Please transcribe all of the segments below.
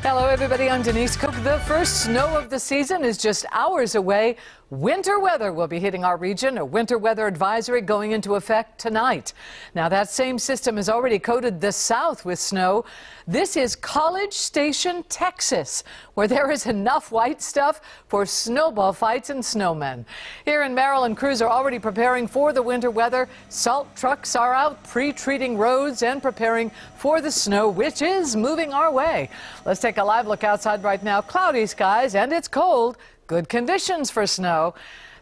Hello, everybody. I'm Denise Cook. The first snow of the season is just hours away. Winter weather will be hitting our region. A winter weather advisory going into effect tonight. Now, that same system has already coated the south with snow. This is College Station, Texas, where there is enough white stuff for snowball fights and snowmen. Here in Maryland, crews are already preparing for the winter weather. Salt trucks are out pre-treating roads and preparing for the snow, which is moving our way. Let's take a live look outside right now. Cloudy skies and it's cold. Good conditions for snow.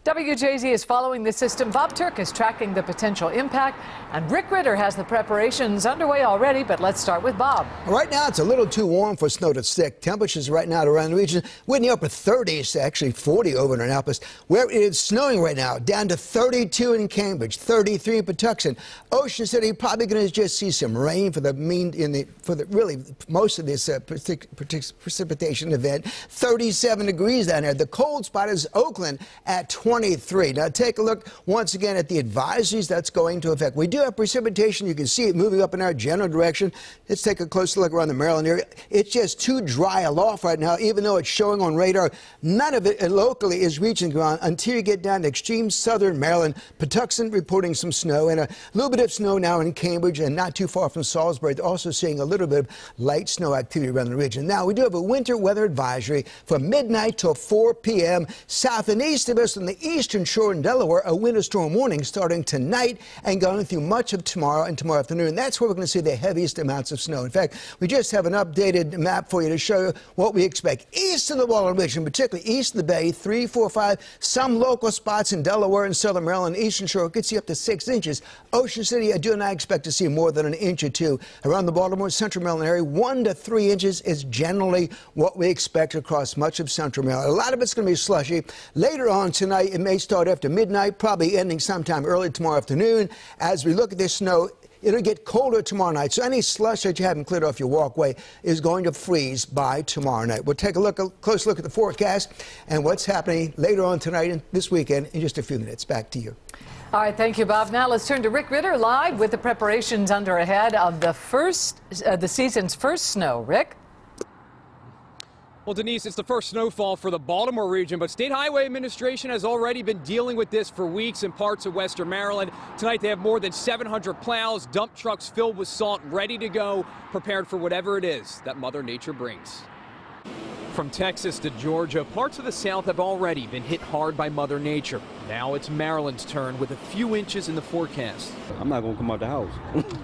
WJZ is following the system. Bob Turk is tracking the potential impact, and Rick Ritter has the preparations underway already, but let's start with Bob. Right now, it's a little too warm for snow to stick. Temperatures right now around the region, we're in the upper 30s, actually 40 over in Annapolis, where it is snowing right now, down to 32 in Cambridge, 33 in Patuxent. Ocean City, probably going to just see some rain for really most of this precipitation event. 37 degrees down there. The cold spot is Oakland at 23. Now take a look once again at the advisories that's going to affect. We do have precipitation. You can see it moving up in our general direction. Let's take a closer look around the Maryland area. It's just too dry aloft right now, even though it's showing on radar. None of it locally is reaching ground until you get down to extreme southern Maryland. Patuxent reporting some snow and a little bit of snow now in Cambridge and not too far from Salisbury. They're also seeing a little bit of light snow activity around the region. Now, we do have a winter weather advisory from midnight till 4 p.m. south and east of us on the eastern shore in Delaware. A winter storm warning starting tonight and going through much of tomorrow and tomorrow afternoon. That's where we're going to see the heaviest amounts of snow. In fact, we just have an updated map for you to show you what we expect east of the Wallen Ridge, and particularly east of the Bay, 3, 4, 5. Some local spots in Delaware and southern Maryland, eastern shore could see up to 6 inches. Ocean City, I do not expect to see more than an inch or two. Around the Baltimore central Maryland area, 1 to 3 inches is generally what we expect across much of central Maryland. A lot of it's going to be slushy. Later on tonight, it may start after midnight, probably ending sometime early tomorrow afternoon. As we look at this snow, it'll get colder tomorrow night, so any slush that you haven't cleared off your walkway is going to freeze by tomorrow night. We'll take a close look at the forecast and what's happening later on tonight and this weekend in just a few minutes. Back to you. All right, thank you, Bob. Now let's turn to Rick Ritter live with the preparations under ahead of the season's first snow. Rick? Well, Denise, it's the first snowfall for the Baltimore region, but State Highway Administration has already been dealing with this for weeks in parts of western Maryland. Tonight, they have more than 700 plows, dump trucks filled with salt, ready to go, prepared for whatever it is that Mother Nature brings. From Texas to Georgia, parts of the South have already been hit hard by Mother Nature. Now it's Maryland's turn with a few inches in the forecast. I'm not going to come out the house.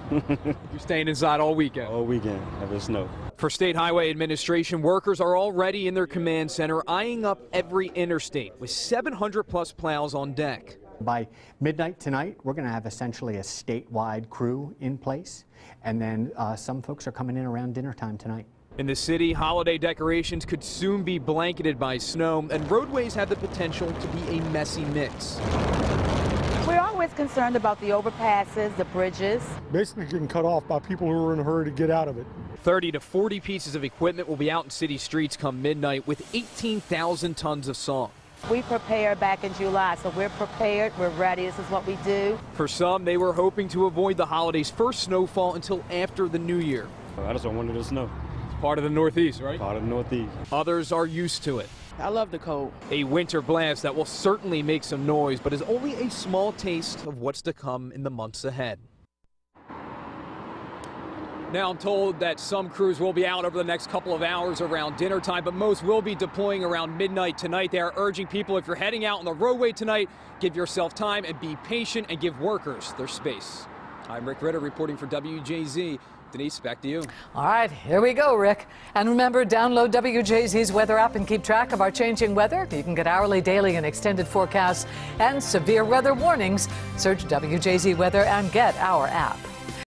You're staying inside all weekend? All weekend, have it snow. For State Highway Administration, workers are already in their command center eyeing up every interstate with 700-plus plows on deck. By midnight tonight, we're going to have essentially a statewide crew in place, and then some folks are coming in around dinner time tonight. In the city, holiday decorations could soon be blanketed by snow, and roadways have the potential to be a messy mix. We're always concerned about the overpasses, the bridges. Basically getting cut off by people who are in a hurry to get out of it. 30 to 40 pieces of equipment will be out in city streets come midnight with 18,000 tons of salt. We prepared back in July, so we're prepared, we're ready, this is what we do. For some, they were hoping to avoid the holidays' first snowfall until after the new year. I just don't want it to snow. Part of the Northeast, right? Part of the Northeast. Others are used to it. I love the cold. A winter blast that will certainly make some noise, but is only a small taste of what's to come in the months ahead. Now I'm told that some crews will be out over the next couple of hours around dinner time, but most will be deploying around midnight tonight. They are urging people, if you're heading out on the roadway tonight, give yourself time and be patient and give workers their space. I'm Rick Ritter reporting for WJZ. Denise, back to you. All right, here we go, Rick. And remember, download WJZ's weather app and keep track of our changing weather. You can get hourly, daily, and extended forecasts and severe weather warnings. Search WJZ Weather and get our app.